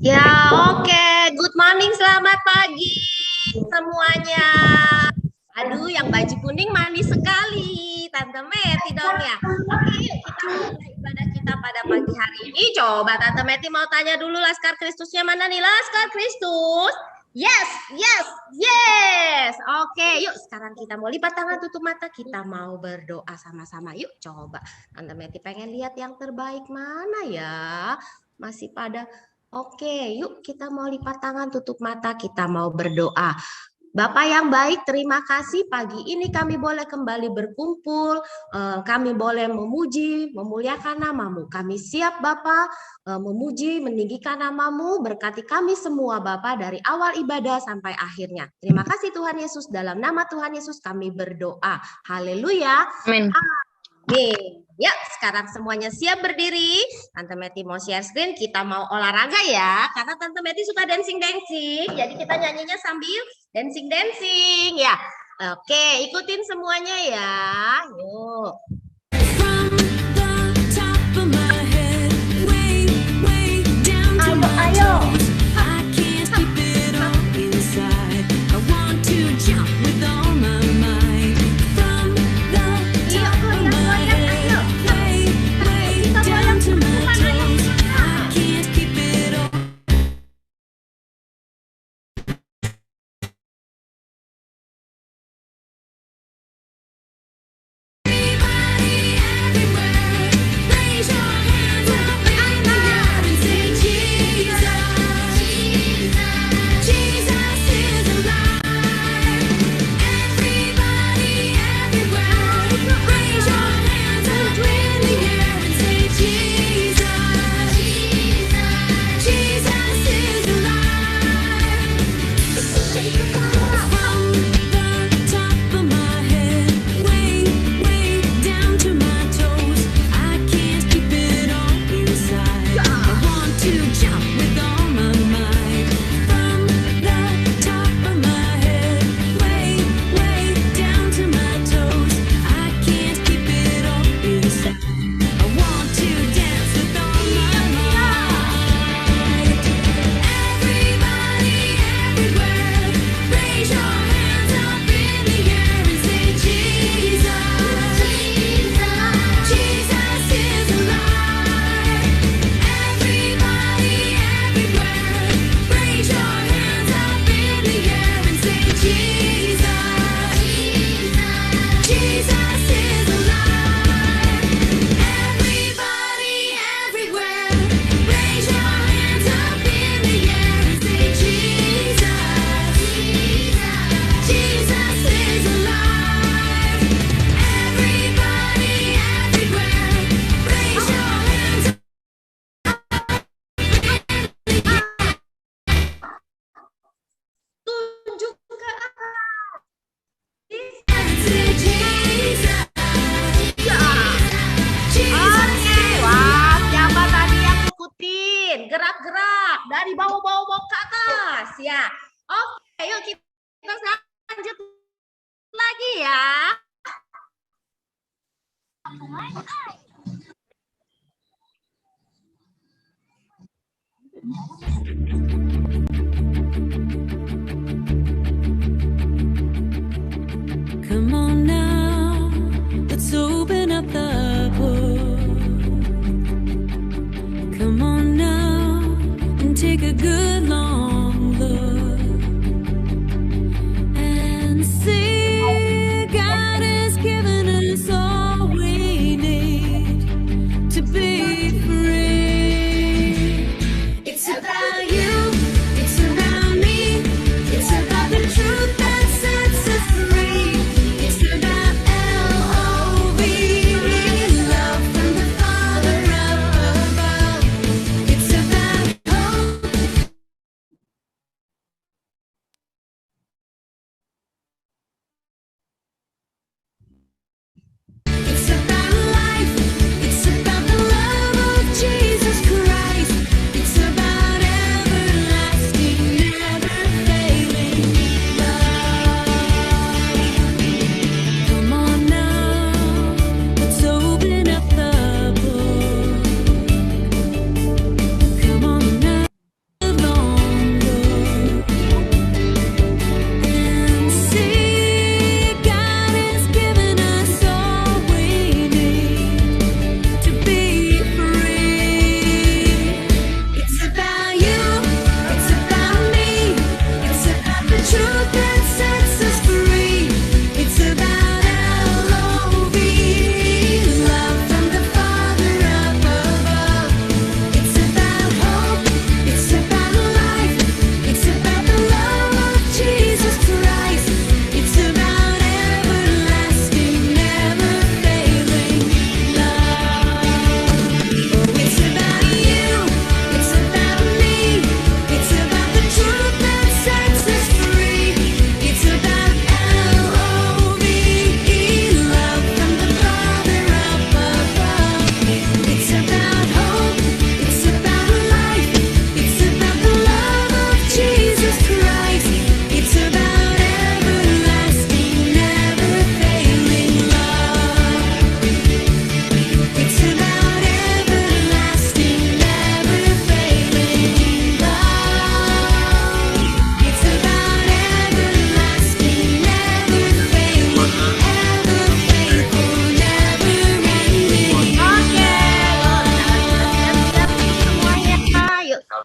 Ya, oke. Good morning, selamat pagi semuanya. Aduh, yang baju kuning manis sekali, Tante Meti dong ya. Oke, yuk kita mulai ibadah kita pada pagi hari ini. Coba Tante Meti mau tanya dulu Laskar Kristusnya mana nih? Laskar Kristus. Yes, yes, yes. Oke, yuk sekarang kita mau lipat tangan, tutup mata. Kita mau berdoa sama-sama. Yuk coba. Tante Meti pengen lihat yang terbaik mana ya. Masih pada Oke, yuk kita mau lipat tangan, tutup mata, kita mau berdoa. Bapak yang baik, terima kasih pagi ini kami boleh kembali berkumpul, kami boleh memuji, memuliakan namamu. Kami siap Bapak memuji, meninggikan namamu, berkati kami semua Bapak dari awal ibadah sampai akhirnya. Terima kasih Tuhan Yesus, dalam nama Tuhan Yesus kami berdoa. Haleluya. Amin. Amin. Ya, sekarang semuanya siap berdiri. Tante Meti mau share screen, kita mau olahraga ya. Karena Tante Meti suka dancing-dancing. Jadi kita nyanyinya sambil dancing-dancing ya. Oke, ikutin semuanya ya. Yuk. Ayo, ayo. Gerak-gerak dari bawah-bawah ke atas ya. Oke, yuk kita lanjut lagi ya. Come on now, let's open up the book. Come on now and take a good long look and see God has given us all we need to be free. It's about you, it's about me, it's about the truth that sets us free. It's about L-O-V-E, love from the Father up above. It's about hope,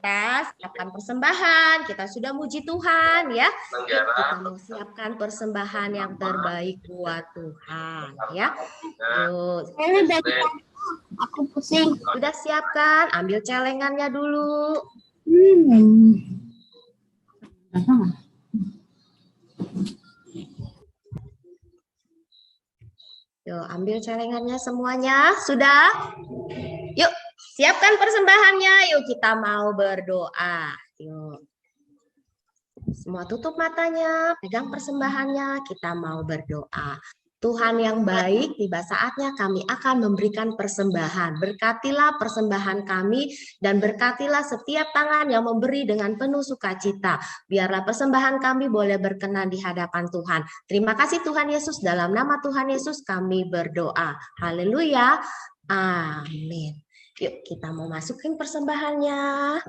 kita siapkan persembahan. Kita sudah muji Tuhan ya. Yuk, kita mau siapkan persembahan yang terbaik buat Tuhan ya. Yuk. Aku pusing. Sudah siapkan? Ambil celengannya dulu. Yuk, ambil celengannya semuanya. Sudah? Yuk, siapkan persembahannya. Yuk, kita mau berdoa. Yuk. Semua tutup matanya, pegang persembahannya. Kita mau berdoa. Tuhan yang baik, tiba saatnya kami akan memberikan persembahan. Berkatilah persembahan kami dan berkatilah setiap tangan yang memberi dengan penuh sukacita. Biarlah persembahan kami boleh berkenan di hadapan Tuhan. Terima kasih Tuhan Yesus, dalam nama Tuhan Yesus kami berdoa. Haleluya. Amin. Yuk kita mau masukin persembahannya.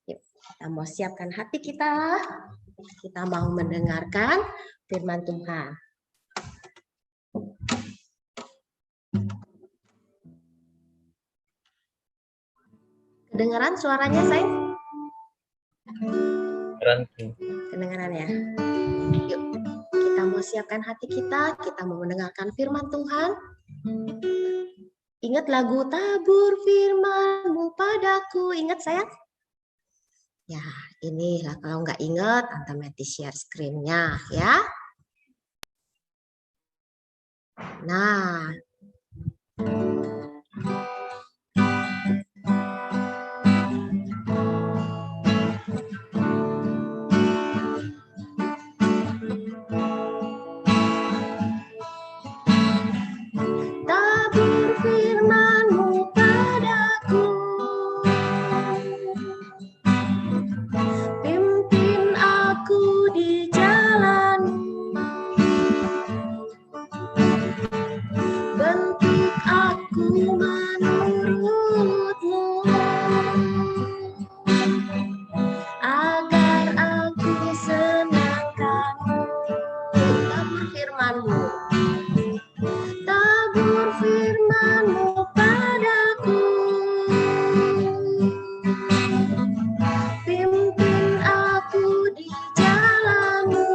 Yuk kita mau siapkan hati kita. Kita mau mendengarkan firman Tuhan. Kedengaran suaranya, sayang? Kedengaran ya? Yuk, kita mau siapkan hati kita mau mendengarkan firman Tuhan. Ingat lagu Tabur Firman-Mu Padaku, ingat sayang? Ya, inilah kalau nggak ingat, Tante Meti share screen-nya ya. Nah, tabur firman-Mu padaku, pimpin aku di jalan-Mu, bentuk aku menurut-Mu, agar aku senangkan-Mu. Tabur firman-Mu. Tabur firman-Mu padaku, pimpin aku di jalan-Mu,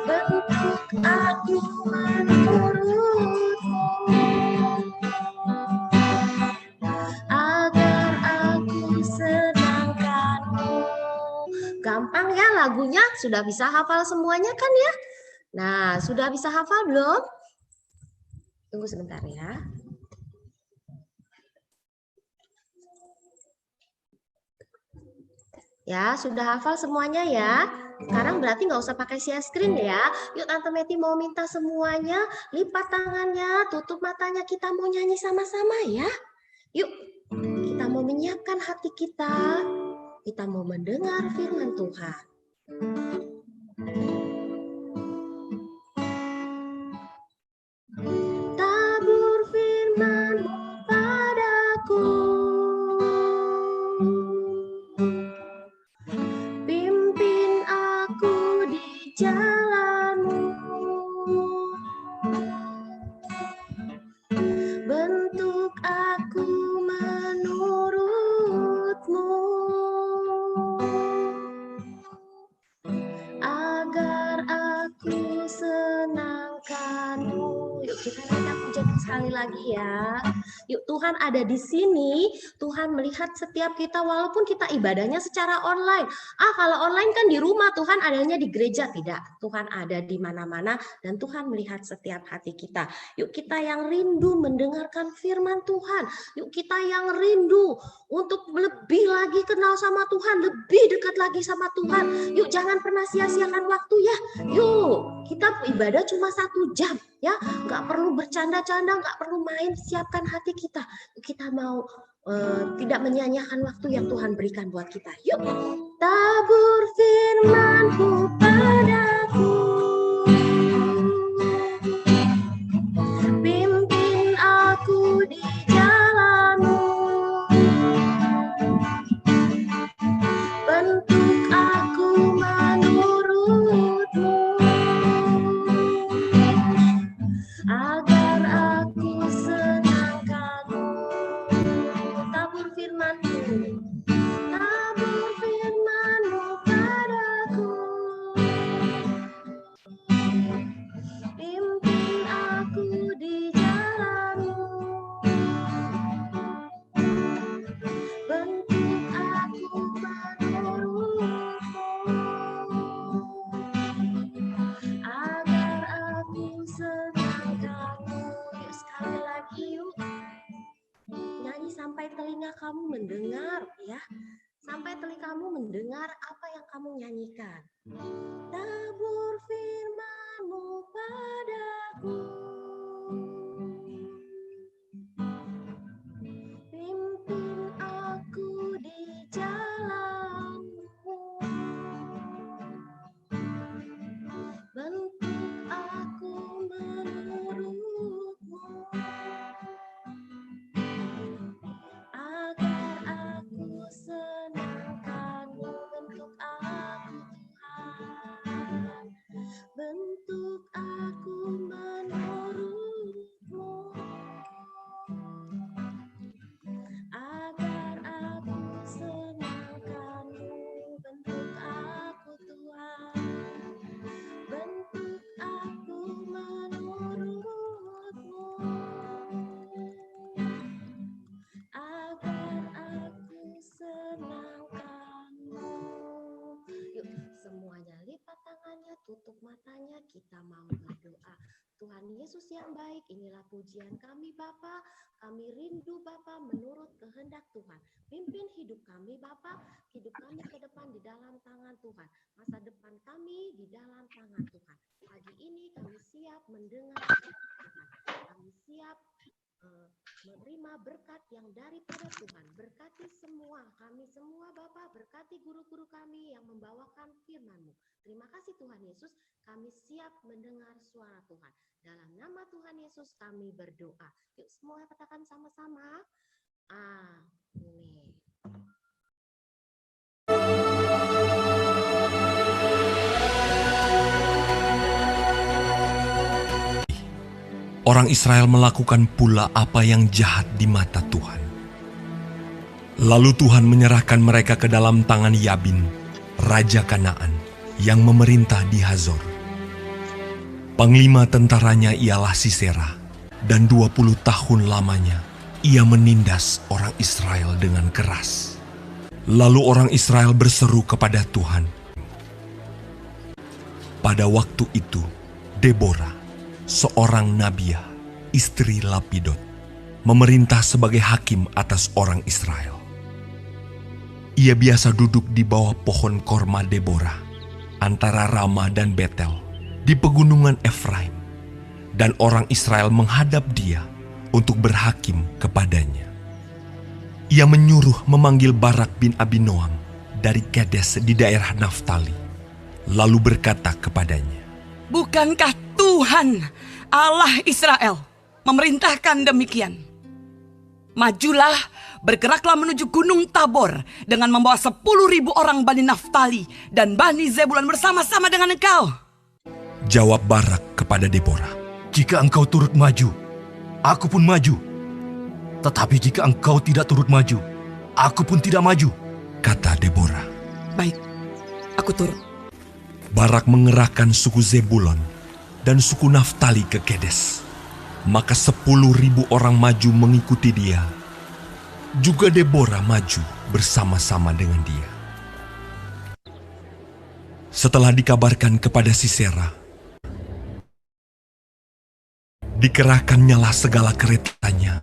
bentuk aku menurut-Mu, agar aku senangkan-Mu. Gampang ya lagunya, sudah bisa hafal semuanya kan ya? Nah, sudah bisa hafal belum? Tunggu sebentar ya. Ya, sudah hafal semuanya ya. Sekarang berarti nggak usah pakai share screen ya. Yuk Tante Meti mau minta semuanya, lipat tangannya, tutup matanya, kita mau nyanyi sama-sama ya. Yuk, kita mau menyiapkan hati kita mau mendengar firman Tuhan. Tabur firman-Mu padaku, pimpin aku di jalan-Mu, bentuk aku menurut-Mu, agar aku senangkan-Mu. Yuk kita naikkan pujian sekali lagi ya. Yuk Tuhan ada di sini, Tuhan melihat setiap kita walaupun kita ibadahnya secara online. Kalau online kan di rumah, Tuhan adanya di gereja, tidak. Tuhan ada di mana-mana dan Tuhan melihat setiap hati kita. Yuk kita yang rindu mendengarkan firman Tuhan. Yuk kita yang rindu untuk lebih lagi kenal sama Tuhan, lebih dekat lagi sama Tuhan. Yuk jangan pernah sia-siakan waktu ya. Yuk kita ibadah cuma 1 jam ya, nggak perlu bercanda-canda, nggak perlu main. Siapkan hati kita. Kita mau tidak menyia-nyiakan waktu yang Tuhan berikan buat kita. Yuk, tabur firman-Mu padaku, pimpin aku di jalan-Mu, bentuk aku menurut-Mu, agar aku senangkan-Mu. firman-Mu. Tabur firman-Mu padaku. Pimpin aku di jalan-Mu. Bentuk aku menurut-Mu. Agar aku senangkan-Mu. Yuk sekali lagi yuk. Nyanyi sampai telinga kamu mendengar ya. Sampai telingamu mendengar apa yang kamu nyanyikan. Tabur firman-Mu padaku. Pimpin aku di jalan-Mu. Bentuk aku menurut-Mu. Agar aku senangkan-Mu. Bentuk aku Tuhan. Bentuk aku menurut-Mu. Agar aku senangkan-Mu. Bentuk aku Tuhan. Bentuk aku menurut-Mu. Agar aku senangkan-Mu. Yuk semuanya lipat tangannya, tutup matanya, kita mau berdoa. Tuhan Yesus yang baik, inilah pujian kami Bapa. Kami rindu Bapa menurut kehendak Tuhan. Pimpin hidup kami Bapa, hidup kami ke depan di dalam tangan Tuhan. Masa depan kami di dalam tangan Tuhan. Pagi ini kami siap mendengar Tuhan. Kami siap menerima berkat yang daripada Tuhan. Berkati semua, kami semua Bapa, berkati guru-guru kami yang membawakan firman-Mu. Terima kasih Tuhan Yesus, kami siap mendengar suara Tuhan. Dalam nama Tuhan Yesus kami berdoa. Yuk semua katakan sama-sama. Amin. Orang Israel melakukan pula apa yang jahat di mata Tuhan. Lalu Tuhan menyerahkan mereka ke dalam tangan Yabin, Raja Kanaan, yang memerintah di Hazor. Panglima tentaranya ialah Sisera, dan 20 tahun lamanya ia menindas orang Israel dengan keras. Lalu orang Israel berseru kepada Tuhan. Pada waktu itu, Deborah, seorang nabiah, istri Lapidot, memerintah sebagai hakim atas orang Israel. Ia biasa duduk di bawah pohon korma Deborah, antara Rama dan Betel, di pegunungan Efraim, dan orang Israel menghadap dia untuk berhakim kepadanya. Ia menyuruh memanggil Barak bin Abinoam dari Kades di daerah Naftali, lalu berkata kepadanya, "Bukankah Tuhan Allah Israel memerintahkan demikian? Majulah, bergeraklah menuju Gunung Tabor dengan membawa 10.000 orang Bani Naftali dan Bani Zebulun bersama-sama dengan engkau." Jawab Barak kepada Deborah, "Jika engkau turut maju, aku pun maju. Tetapi jika engkau tidak turut maju, aku pun tidak maju," kata Deborah. "Baik, aku turut." Barak mengerahkan suku Zebulon dan suku Naftali ke Kedes. Maka 10.000 orang maju mengikuti dia. Juga Deborah maju bersama-sama dengan dia. Setelah dikabarkan kepada Sisera, dikerahkannyalah segala keretanya,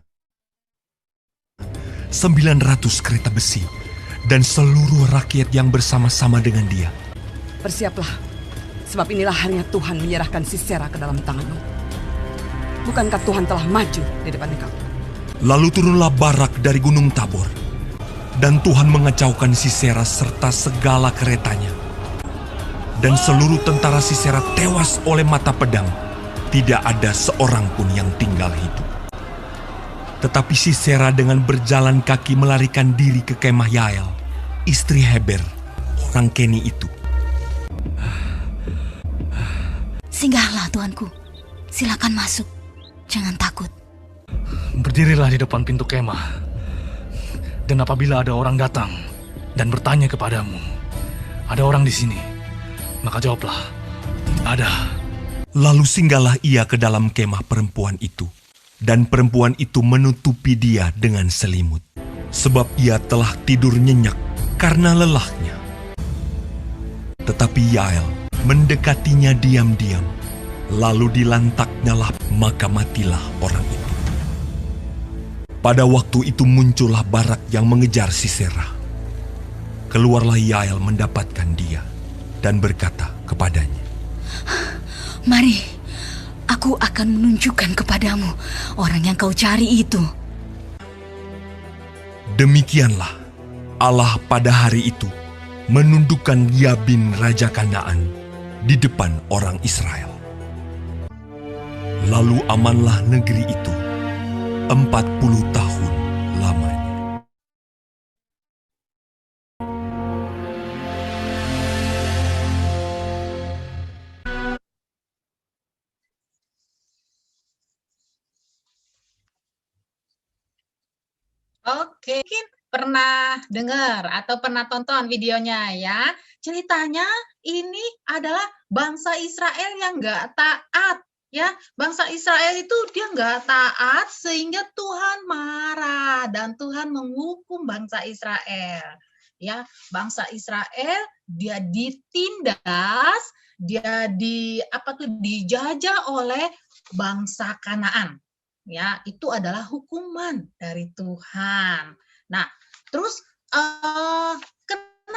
900 kereta besi, dan seluruh rakyat yang bersama-sama dengan dia. Bersiaplah, sebab inilah harinya Tuhan menyerahkan Sisera ke dalam tanganmu. Bukankah Tuhan telah maju di depan engkau? Lalu turunlah Barak dari Gunung Tabor, dan Tuhan mengacaukan Sisera serta segala keretanya. Dan seluruh tentara Sisera tewas oleh mata pedang. Tidak ada seorang pun yang tinggal hidup. Tetapi Sisera dengan berjalan kaki melarikan diri ke kemah Yael, istri Heber, orang Keni itu. Singgahlah Tuanku, silakan masuk, jangan takut. Berdirilah di depan pintu kemah. Dan apabila ada orang datang dan bertanya kepadamu, ada orang di sini, maka jawablah, ada. Lalu singgahlah ia ke dalam kemah perempuan itu, dan perempuan itu menutupi dia dengan selimut, sebab ia telah tidur nyenyak karena lelahnya. Tetapi Yael mendekatinya diam-diam, lalu dilantaknyalah, maka matilah orang itu. Pada waktu itu muncullah Barak yang mengejar Sisera. Keluarlah Yael mendapatkan dia dan berkata kepadanya, Mari, aku akan menunjukkan kepadamu orang yang kau cari itu. demikianlah Allah pada hari itu menundukkan Yabin Raja Kanaan di depan orang Israel. Lalu amanlah negeri itu 40 tahun lamanya. Oke, mungkin pernah dengar atau pernah tonton videonya ya. Ceritanya ini adalah bangsa Israel yang nggak taat. Ya, bangsa Israel itu dia nggak taat sehingga Tuhan marah dan Tuhan menghukum bangsa Israel. Ya, bangsa Israel dia ditindas, dia dijajah oleh bangsa Kanaan. Ya, itu adalah hukuman dari Tuhan. Nah, terus kenapa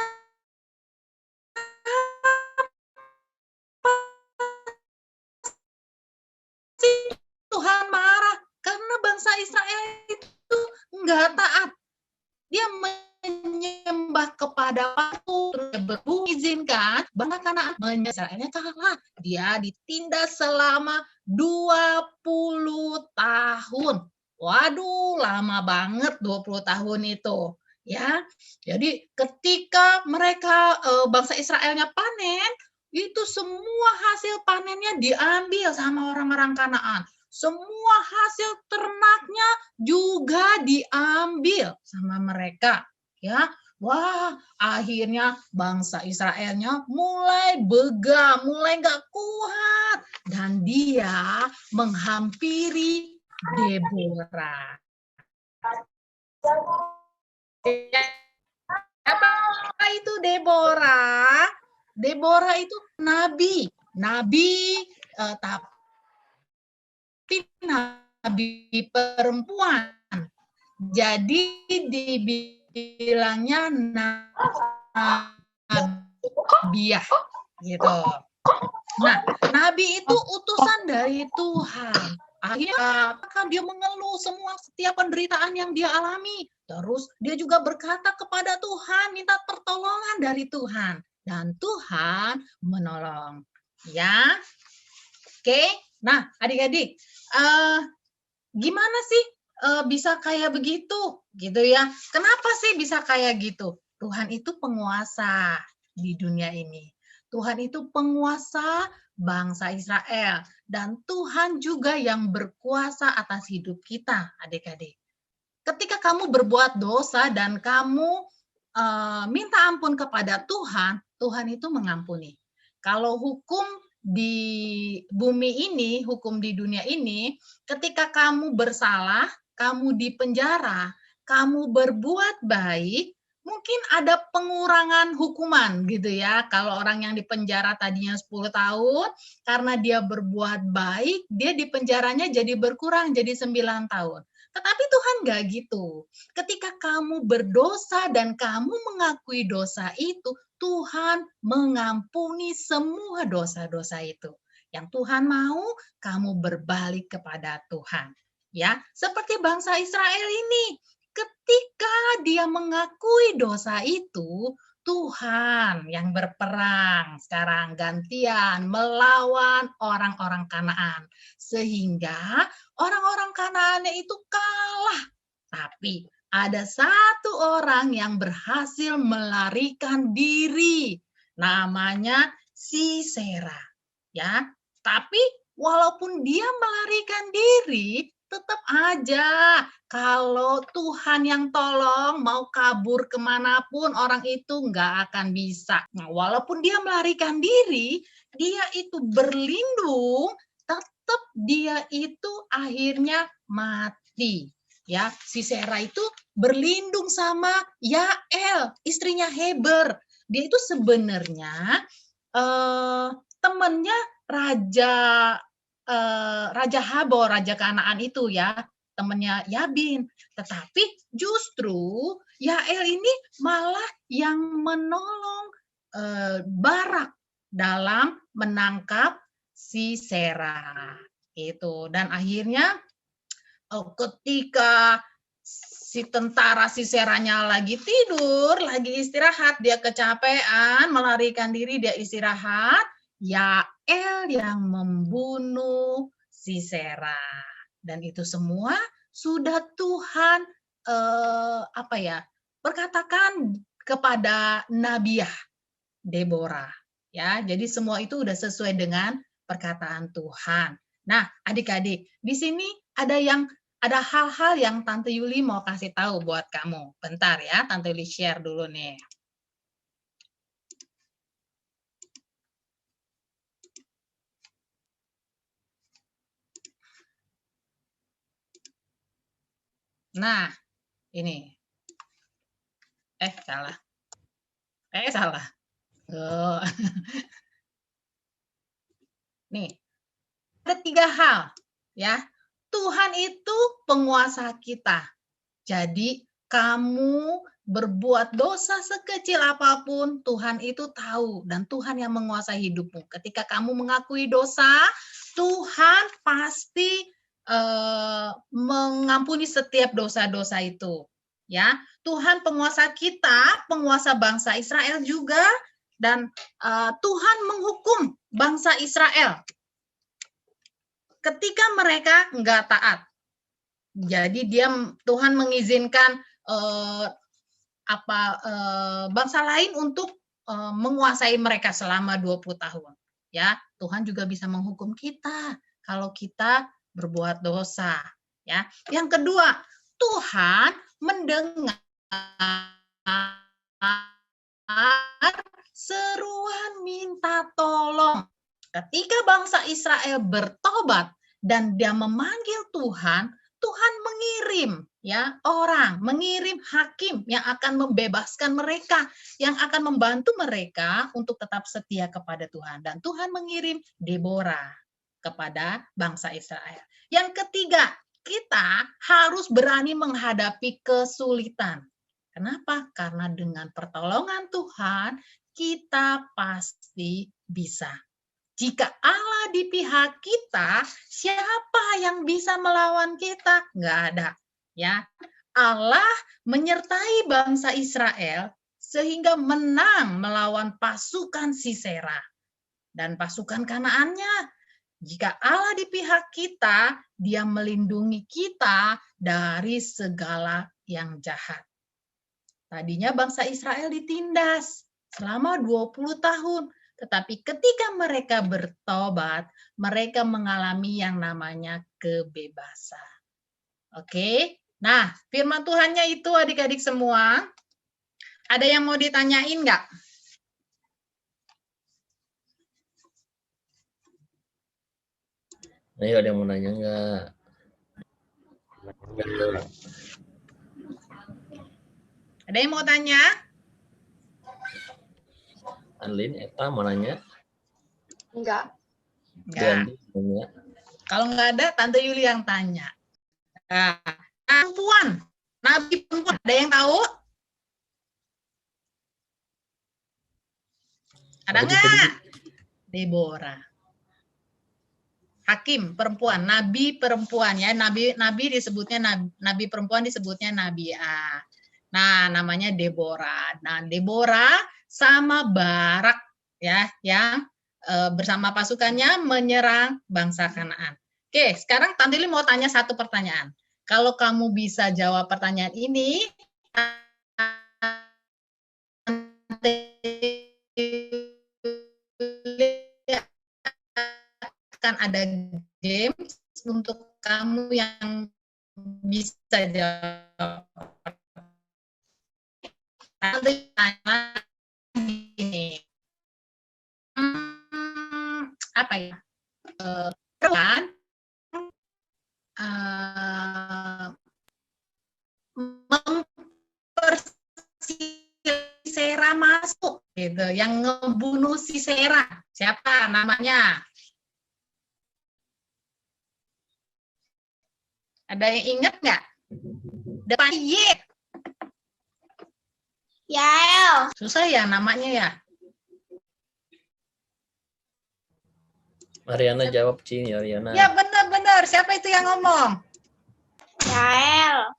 sih Tuhan marah? Karena bangsa Israel itu enggak taat. Dia menyembah kepada patung, terus berizinkan bangsa Kanaan Israelnya kalah. Dia ditindas selama 20 tahun. Waduh, lama banget 20 tahun itu. Ya. Jadi ketika mereka bangsa Israelnya panen, itu semua hasil panennya diambil sama orang-orang Kanaan. Semua hasil ternaknya juga diambil sama mereka. Ya, wah, akhirnya bangsa Israelnya mulai begah, mulai gak kuat. Dan dia menghampiri Deborah. Apa itu Deborah? Deborah itu nabi. Tapi nabi perempuan. Jadi dibilangnya nabiah gitu. Nah, nabi itu utusan dari Tuhan. Akhirnya kan dia mengeluh setiap penderitaan yang dia alami. Terus dia juga berkata kepada Tuhan, minta pertolongan dari Tuhan. Dan Tuhan menolong. Ya, oke. Nah, adik-adik, gimana sih bisa kayak begitu, gitu ya? Kenapa sih bisa kayak gitu? Tuhan itu penguasa di dunia ini. Tuhan itu penguasa bangsa Israel. Dan Tuhan juga yang berkuasa atas hidup kita, adik-adik. Ketika kamu berbuat dosa dan kamu minta ampun kepada Tuhan, Tuhan itu mengampuni. Kalau hukum di bumi ini, hukum di dunia ini, ketika kamu bersalah, kamu dipenjara, kamu berbuat baik, mungkin ada pengurangan hukuman gitu ya. Kalau orang yang dipenjara tadinya 10 tahun, karena dia berbuat baik, dia dipenjaranya jadi berkurang jadi 9 tahun. Tetapi Tuhan nggak gitu. Ketika kamu berdosa dan kamu mengakui dosa itu, Tuhan mengampuni semua dosa-dosa itu. Yang Tuhan mau, kamu berbalik kepada Tuhan. Ya, seperti bangsa Israel ini. Ketika dia mengakui dosa itu, Tuhan yang berperang sekarang gantian melawan orang-orang Kanaan. Sehingga orang-orang Kanaannya itu kalah. Tapi ada satu orang yang berhasil melarikan diri. Namanya Sisera. Ya, tapi walaupun dia melarikan diri, tetap aja kalau Tuhan yang tolong, mau kabur kemanapun orang itu nggak akan bisa. Nah, walaupun dia melarikan diri, dia itu berlindung, tetap dia itu akhirnya mati. Ya, Sisera itu berlindung sama Yael, istrinya Heber. Dia itu sebenarnya temannya Raja Habor, Raja Kanaan itu ya, temannya Yabin. Tetapi justru Yael ini malah yang menolong Barak dalam menangkap Sisera. Itu. Dan akhirnya ketika si tentara Siseranya lagi tidur, lagi istirahat, dia kecapean, melarikan diri, dia istirahat, Yael yang membunuh Sisera. Dan itu semua sudah Tuhan perkatakan kepada Nabiah Deborah. Ya, jadi semua itu udah sesuai dengan perkataan Tuhan. Nah, adik-adik, di sini ada hal-hal yang Tante Yuli mau kasih tahu buat kamu. Bentar ya, Tante Yuli share dulu nih. Nah, ini. Salah. Salah. Oh. Nih, ada 3 hal ya. Tuhan itu penguasa kita. Jadi kamu berbuat dosa sekecil apapun, Tuhan itu tahu dan Tuhan yang menguasai hidupmu. Ketika kamu mengakui dosa, Tuhan pasti mengampuni setiap dosa-dosa itu. Ya, Tuhan penguasa kita, penguasa bangsa Israel juga, dan Tuhan menghukum bangsa Israel ketika mereka enggak taat. Jadi Tuhan mengizinkan bangsa lain untuk menguasai mereka selama 20 tahun. Ya, Tuhan juga bisa menghukum kita kalau kita berbuat dosa. Ya, yang kedua, Tuhan mendengar seruan minta tolong. Ketika bangsa Israel bertobat dan dia memanggil Tuhan, Tuhan mengirim hakim yang akan membebaskan mereka, yang akan membantu mereka untuk tetap setia kepada Tuhan. Dan Tuhan mengirim Deborah kepada bangsa Israel. Yang ketiga, kita harus berani menghadapi kesulitan. Kenapa? Karena dengan pertolongan Tuhan, kita pasti bisa. Jika Allah di pihak kita, siapa yang bisa melawan kita? Nggak ada. Ya, Allah menyertai bangsa Israel sehingga menang melawan pasukan Sisera dan pasukan Kanaannya. Jika Allah di pihak kita, Dia melindungi kita dari segala yang jahat. Tadinya bangsa Israel ditindas selama 20 tahun. Tetapi ketika mereka bertobat, mereka mengalami yang namanya kebebasan. Oke? Nah, firman Tuhannya itu adik-adik semua. Ada yang mau ditanyain nggak? Ayo, ada yang mau nanya nggak? Ada yang mau tanya? Anlin, Eta mau nanya? Enggak. Deandi nanya. Kalau nggak ada, Tante Yuli yang tanya. Nah, perempuan, nabi perempuan, ada yang tahu? Ada nggak? Deborah. Hakim perempuan, nabi perempuan ya, nabi disebutnya nabi perempuan disebutnya Nabiah. Nah, namanya Deborah. Nah, Deborah sama Barak ya, yang bersama pasukannya menyerang bangsa Kanaan. Oke, sekarang Tante Lili mau tanya satu pertanyaan. Kalau kamu bisa jawab pertanyaan ini, akan ada games untuk kamu yang bisa jawab. Gini. Apa ya? Kan Sisera masuk gitu, yang ngebunuh Sisera siapa namanya? Ada yang ingat nggak? Depan Y. Yael. Susah ya namanya ya. Mariana jawab Ci, Mariana. Ya benar-benar. Siapa itu yang ngomong? Yael.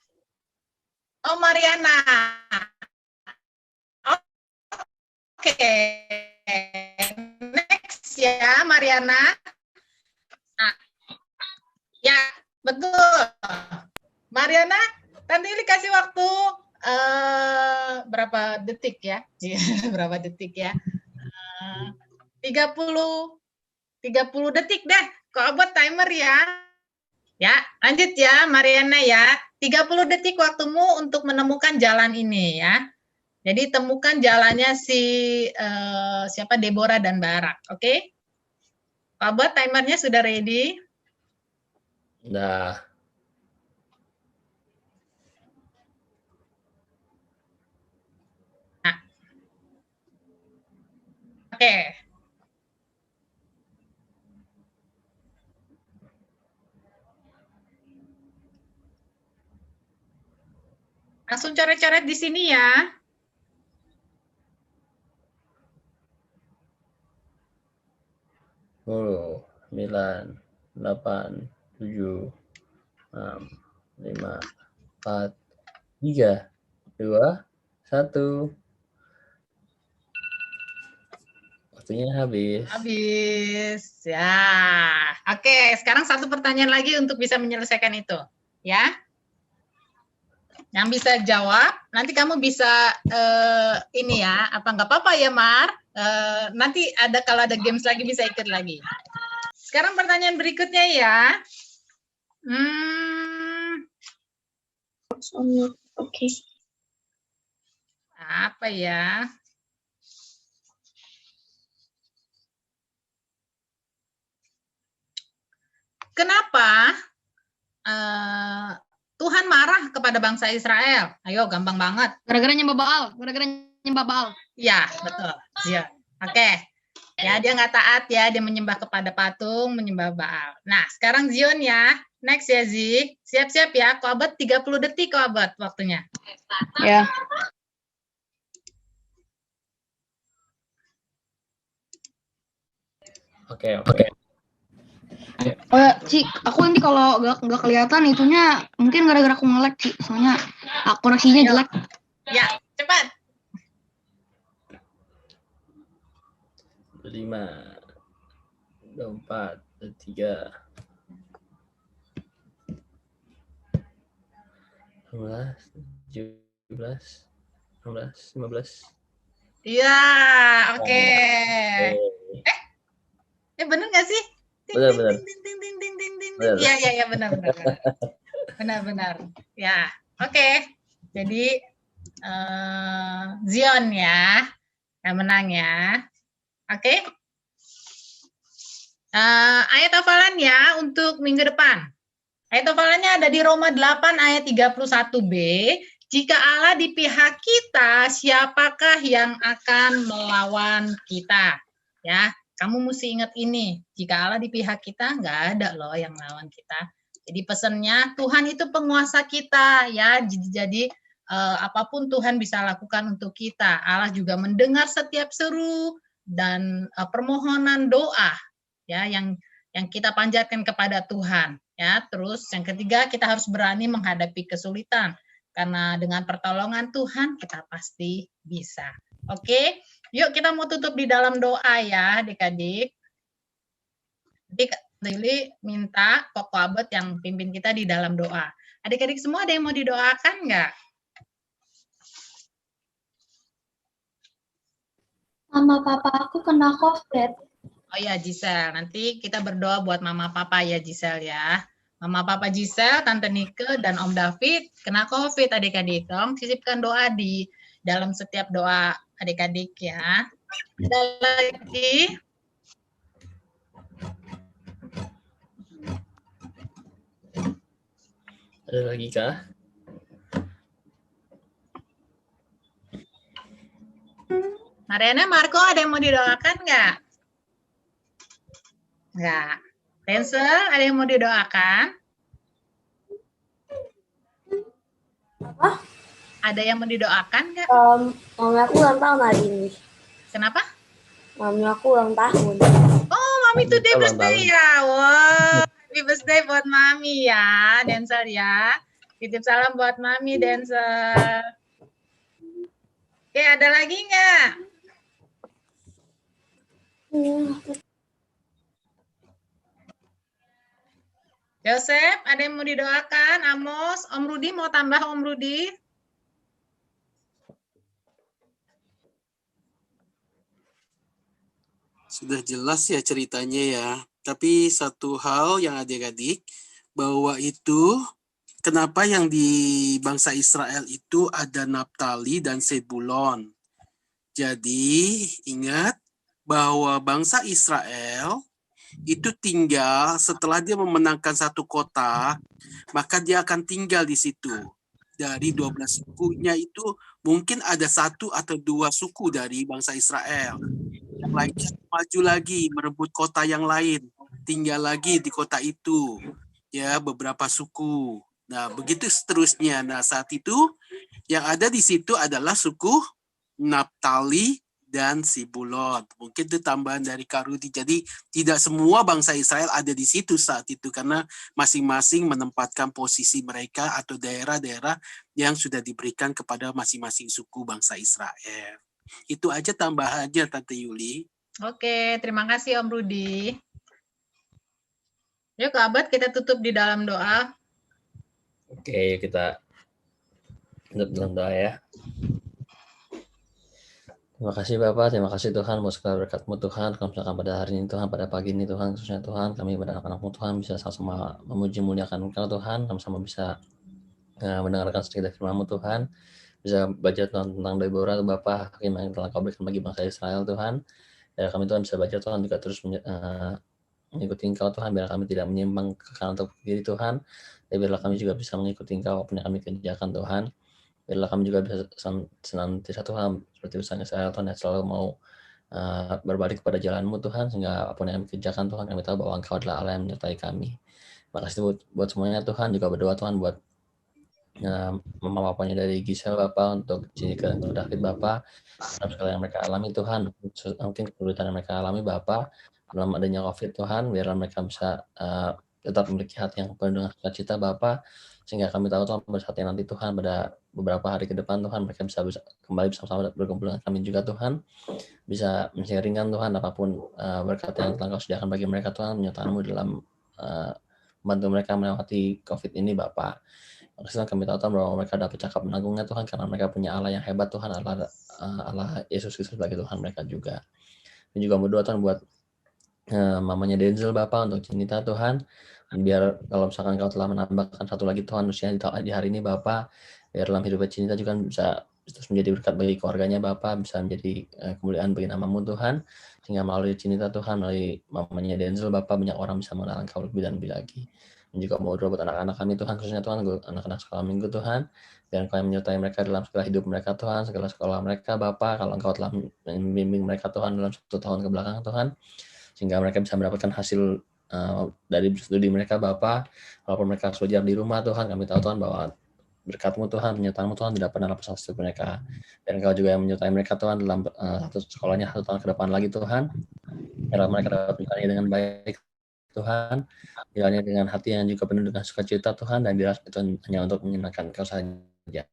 Oh Mariana. Oke. Next ya Mariana. Nah, ya betul. Mariana, Tante Ili kasih waktu berapa detik ya? Berapa detik ya? 30 detik deh. Kok buat timer ya? Ya, lanjut ya Mariana ya. 30 detik waktumu untuk menemukan jalan ini ya. Jadi temukan jalannya si siapa Deborah dan Barak, oke? Kok buat timernya sudah ready? Nah, Oke. Langsung coret-coret di sini ya. sepuluh, 9, 8, 7, 6, 5, 4, 3, 2, 1. Waktunya habis. Habis. Ya. Oke, sekarang satu pertanyaan lagi untuk bisa menyelesaikan itu. Ya. Yang bisa jawab, nanti kamu bisa ini ya, apa nggak apa-apa ya Mar? Nanti ada kalau ada games lagi bisa ikut lagi. Sekarang pertanyaan berikutnya ya. Oke. Apa ya? Kenapa Tuhan marah kepada bangsa Israel? Ayo, gampang banget. Gara-gara nyembah Baal. Gara-gara nyembah Baal. Ya, betul. Ya. Oke. Ya, dia nggak taat ya, dia menyembah kepada patung, menyembah Baal. Nah, sekarang Zion ya. Next ya, Zi. Siap-siap ya. Koabet 30 detik Koabet waktunya. Ya. Oke. Oh ya, Ci, aku nanti kalau nggak kelihatan itunya mungkin gara-gara aku nge-lag, Ci. Soalnya koneksinya jelek. Ya, cepat. 5, 24, 3, 16, 17, 16, 15. Iya, oke. Bener nggak sih? Benar. Iya, benar. Ya, oke. Jadi Zion ya, yang menang ya. Oke. Ayat hafalan ya untuk minggu depan. Ayat hafalannya ada di Roma 8 ayat 31b. Jika Allah di pihak kita, siapakah yang akan melawan kita? Ya, kamu mesti ingat ini. Jika Allah di pihak kita, nggak ada loh yang melawan kita. Jadi pesannya Tuhan itu penguasa kita ya. Jadi apapun Tuhan bisa lakukan untuk kita. Allah juga mendengar setiap seru dan permohonan doa ya yang kita panjatkan kepada Tuhan ya. Terus yang ketiga, kita harus berani menghadapi kesulitan karena dengan pertolongan Tuhan kita pasti bisa. Oke, yuk kita mau tutup di dalam doa ya adik-adik. Nanti Kak Lili minta Kok Koabet yang pimpin kita di dalam doa. Adik-adik semua ada yang mau didoakan nggak? Mama papa aku kena COVID. Oh ya Giselle, nanti kita berdoa buat mama papa ya Giselle ya. Mama Papa Giselle, Tante Nike, dan Om David kena COVID adik-adik. Tolong sisipkan doa di dalam setiap doa adik-adik ya. Ada lagi? Ada lagi kah? Mariana, Marco, ada yang mau didoakan nggak? Nggak. Denzel, ada yang mau didoakan? Apa? Ada yang mau didoakan nggak? Mami aku ulang tahun hari ini. Kenapa? Mami aku ulang tahun. Oh, Mami today Ulang birthday tahun. ya. Wow, happy birthday buat Mami ya, Denzel ya. Titip salam buat Mami, Denzel. Oke, ada lagi nggak? Joseph, ada yang mau didoakan? Amos, Om Rudi mau tambah Om Rudi? Sudah jelas ya ceritanya ya. Tapi satu hal yang adik-adik, bahwa itu kenapa yang di bangsa Israel itu ada Naftali dan Sebulon. Jadi ingat bahwa bangsa Israel itu tinggal setelah dia memenangkan satu kota, maka dia akan tinggal di situ. Dari 12 sukunya itu mungkin ada satu atau dua suku dari bangsa Israel. Yang lainnya maju lagi merebut kota yang lain, tinggal lagi di kota itu, ya beberapa suku. Nah begitu seterusnya. Nah saat itu yang ada di situ adalah suku Naftali dan Sibulon. Mungkin itu tambahan dari Kak Rudi. Jadi tidak semua bangsa Israel ada di situ saat itu karena masing-masing menempatkan posisi mereka atau daerah-daerah yang sudah diberikan kepada masing-masing suku bangsa Israel. Itu aja tambahannya Tante Yuli. Oke, terima kasih Om Rudi. Yuk Kak Abad, kita tutup di dalam doa. Oke, kita tutup dalam doa ya. Terima kasih Bapak, terima kasih Tuhan buat segala berkat-Mu Tuhan. Kalau misalkan pada hari ini Tuhan, pada pagi ini Tuhan, khususnya Tuhan, kami pada anak-anak-Mu Tuhan bisa sama-sama memuji muliakan Engkau Tuhan, sama-sama bisa mendengarkan sedikit dari firman-Mu Tuhan, bisa baca Tuhan tentang Deborah Bapak, hakim yang telah Kau berikan bagi bangsa Israel Tuhan. Ya kami Tuhan bisa baca Tuhan juga terus mengikuti Engkau Tuhan, biar kami tidak menyimpang ke kanan atau ke kiri Tuhan, dan biarlah kami juga bisa mengikuti Engkau apa yang kami kerjakan Tuhan. Biarlah kami juga bisa senantiasa Tuhan seperti usahanya saya Tuhan yang selalu mau berbalik kepada jalan-Mu Tuhan, sehingga apapun yang kami kerjakan Tuhan kami tahu bahwa Engkau adalah Allah yang menyertai kami. Terima kasih buat semuanya Tuhan, juga berdoa Tuhan buat mama papanya dari Giselle Bapak, untuk Cinika dan David Bapak, dalam segala yang mereka alami Tuhan, mungkin kesulitan yang mereka alami Bapak dalam adanya COVID Tuhan, biarlah mereka bisa tetap memiliki hati yang penuh dengan sukacita Bapak, sehingga kami tahu Tuhan pada saat yang nanti Tuhan pada beberapa hari ke depan Tuhan mereka bisa kembali bersama-sama berkumpul dengan kami juga Tuhan, bisa men-sharingkan Tuhan apapun berkat yang telah Kau sediakan bagi mereka Tuhan, menyertai-Mu dalam membantu mereka melewati COVID ini Bapak. Maksudnya kami tahu Tuhan bahwa mereka dapat cakap menagungnya Tuhan, karena mereka punya Allah yang hebat Tuhan, Allah Yesus Kristus sebagai Tuhan mereka juga. Dan juga berdoa Tuhan buat mamanya Denzel Bapak, untuk Cinta Tuhan, biar kalau misalkan Kau telah menambahkan satu lagi Tuhan usia di hari ini Bapak, biar dalam hidupnya Cinta juga bisa terus menjadi berkat bagi keluarganya Bapak, bisa menjadi kemuliaan bagi nama-Mu Tuhan, sehingga melalui Cinta Tuhan, melalui mamanya Denzel Bapak, banyak orang bisa mengenal Engkau lebih dan lebih lagi. Dan juga mau doa buat anak-anak kami Tuhan, khususnya Tuhan anak-anak sekolah minggu Tuhan, biar Engkau yang menyertai mereka dalam segala hidup mereka Tuhan, segala sekolah mereka Bapak, kalau Engkau telah membimbing mereka Tuhan dalam 1 tahun kebelakang Tuhan, sehingga mereka bisa mendapatkan hasil dari studi mereka Bapak, walaupun mereka belajar di rumah Tuhan, kami tahu Tuhan bahwa berkat-Mu Tuhan, penyertaan-Mu Tuhan tidak pernah lepas dari mereka, dan Engkau juga yang menyertai mereka Tuhan dalam sekolahnya 1 tahun ke depan lagi Tuhan, biar mereka dapat menjalani dengan baik Tuhan, jalannya dengan hati yang juga penuh dengan sukacita Tuhan, dan biar itu hanya untuk menyenangkan Engkau saja.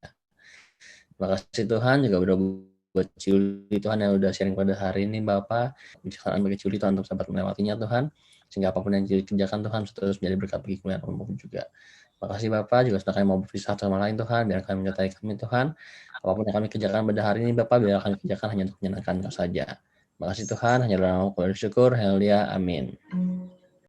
Terima kasih Tuhan, juga berdoa buat Ciuli Tuhan yang udah sharing pada hari ini Bapak, bijaksanaan bagi Ciuli Tuhan untuk dapat melewatinya Tuhan, sehingga apapun yang Ciuli kerjakan Tuhan terus menjadi berkat bagi kemuliaan Allah juga. Terima kasih Bapak, juga sudah kami mau berpisah sama lain Tuhan, biar kami menyertai kami Tuhan, apapun yang kami kerjakan pada hari ini Bapak, biar kami kerjakan hanya untuk menyenangkan Engkau saja. Terima kasih Tuhan, hanya dalam nama bersyukur, haleluya, amin.